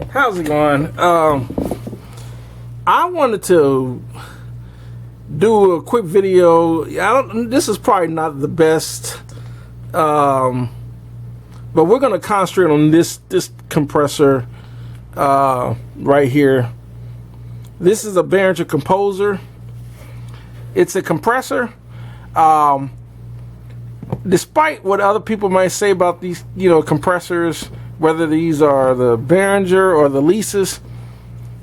How's it going? I wanted to do a quick video. This is probably not the best, but we're going to concentrate on this compressor right here. This is a behringer composer. It's a compressor. Despite what other people might say about these, compressors, whether these are the behringer or the leases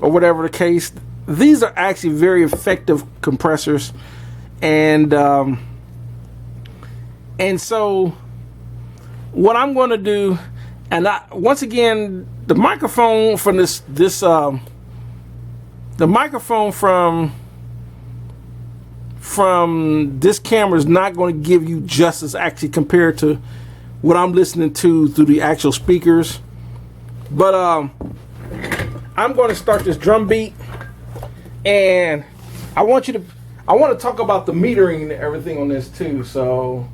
or whatever the case, these are actually very effective compressors. And so what I'm going to do, and once again, the microphone from the microphone from this camera is not going to give you justice actually compared to what I'm listening to through the actual speakers. But I'm going to start this drum beat, and I want to talk about the metering and everything on this too. So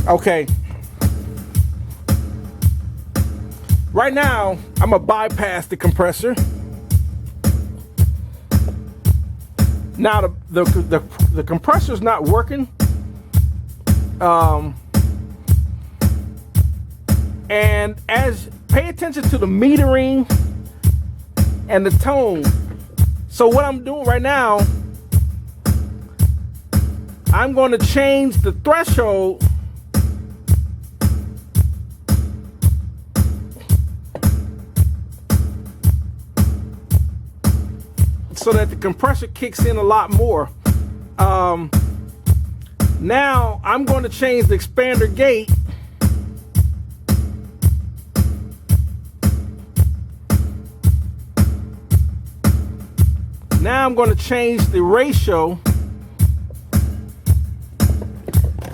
okay, right now I'm gonna bypass the compressor. Now the compressor's not working, and pay attention to the metering and the tone. So what I'm doing right now, I'm going to change the threshold so that the compressor kicks in a lot more. Now I'm going to change the expander gate. Now I'm going to change the ratio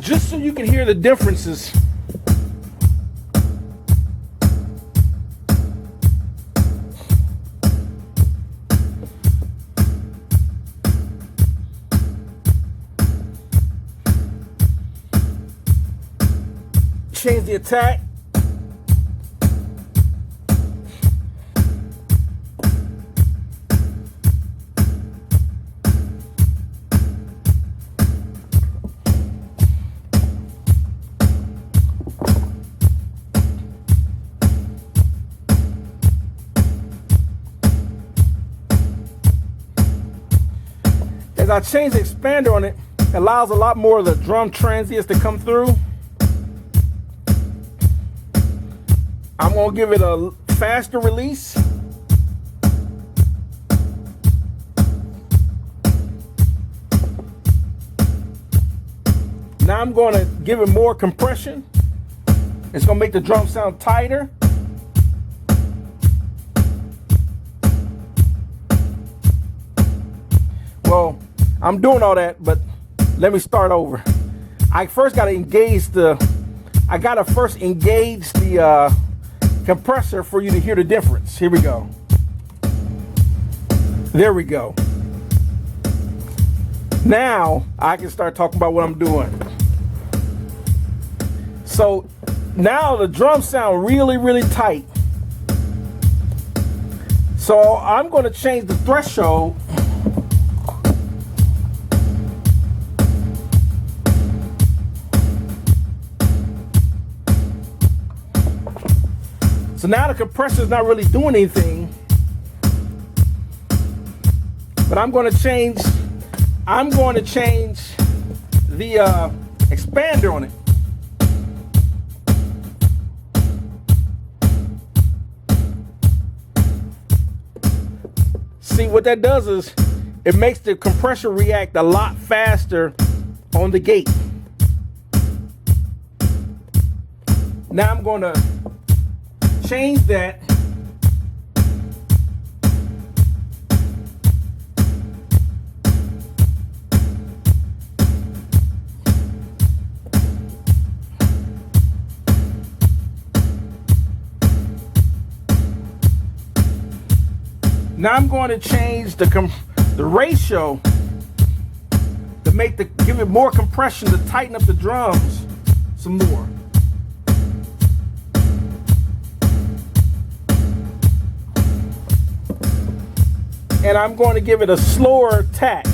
just so you can hear the differences. Change the attack. As I change the expander on it, it allows a lot more of the drum transients to come through. I'm going to give it a faster release. Now I'm going to give it more compression. It's going to make the drum sound tighter. Well, I'm doing all that, but let me start over. I first got to engage the compressor for you to hear the difference. Here we go. There we go. Now I can start talking about what I'm doing. So now the drums sound really, really tight. So I'm going to change the threshold. So now the compressor is not really doing anything, but I'm going to change the expander on it. See, what that does is it makes the compressor react a lot faster on the gate. Now I'm going to change that Now I'm going to change the ratio to give it more compression to tighten up the drums some more. and I'm going to give it a slower tack.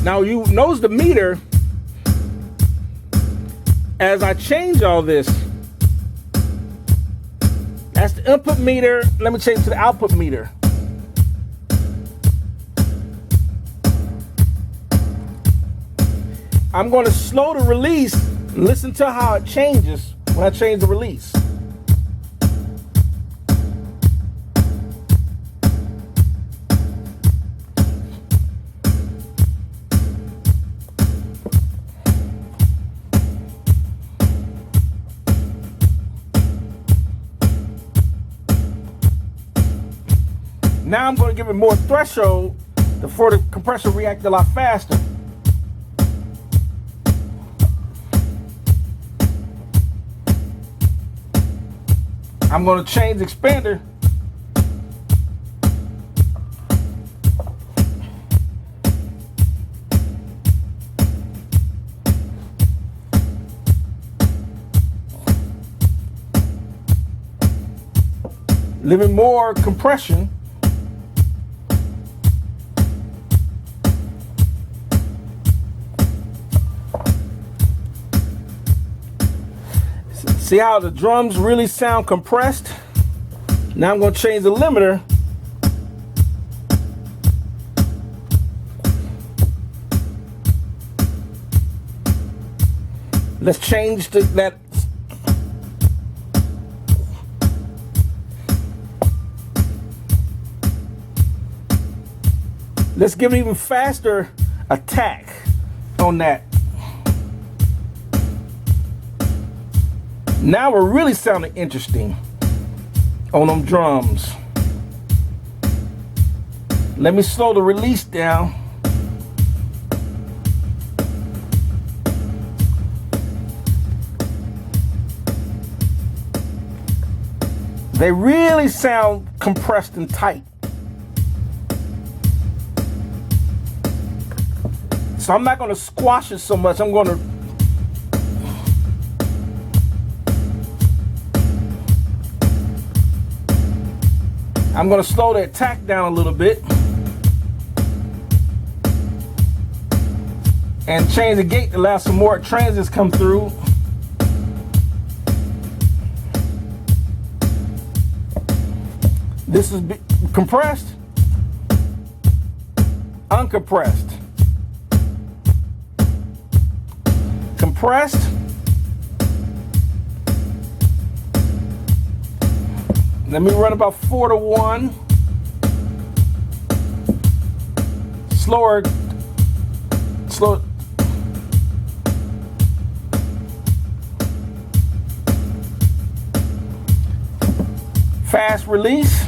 Now you notice the meter, as I change all this, that's the input meter. Let me change to the output meter. I'm going to slow the release. Listen to how it changes when I change the release. Now I'm going to give it more threshold for the compressor to react a lot faster. I'm going to change the expander. A little bit more compression. See how the drums really sound compressed? Now I'm going to change the limiter. Let's change that. Let's give it even faster attack on that. Now we're really sounding interesting on them drums. Let me slow the release down. They really sound compressed and tight. So I'm not going to squash it so much. I'm going to slow the attack down a little bit and change the gate to allow some more transits come through. This is compressed, uncompressed, compressed. Let me run about 4 to 1. Slow. Fast release.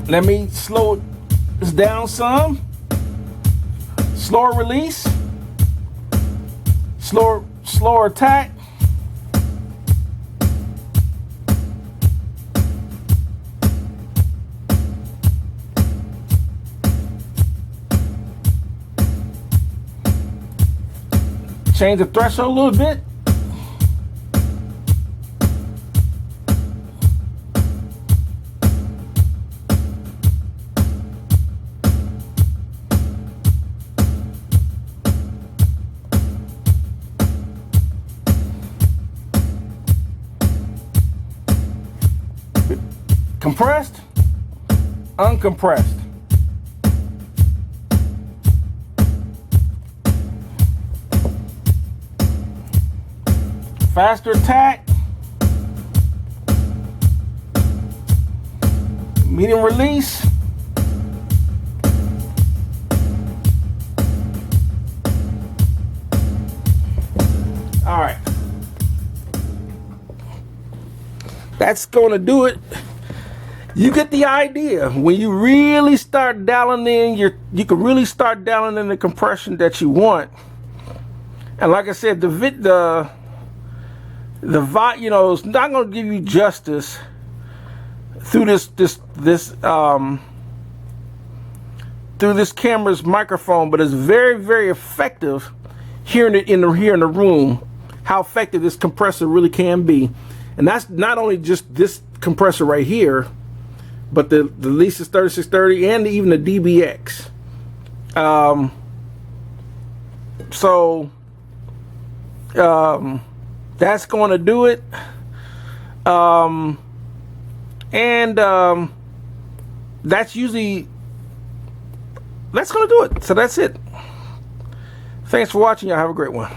Let me slow this down some. Slower release. Slower attack. Change the threshold a little bit. Compressed, uncompressed. Faster attack, medium release, all right. That's going to do it. You get the idea. When you really start dialing in you can really start dialing in the compression that you want. And like I said, the it's not going to give you justice through this camera's microphone, but it's very, very effective here in the room. How effective this compressor really can be, and that's not only just this compressor right here, but the Leasys 3630 and even the DBX. That's going to do it. That's going to do it. So that's it. Thanks for watching. Y'all have a great one.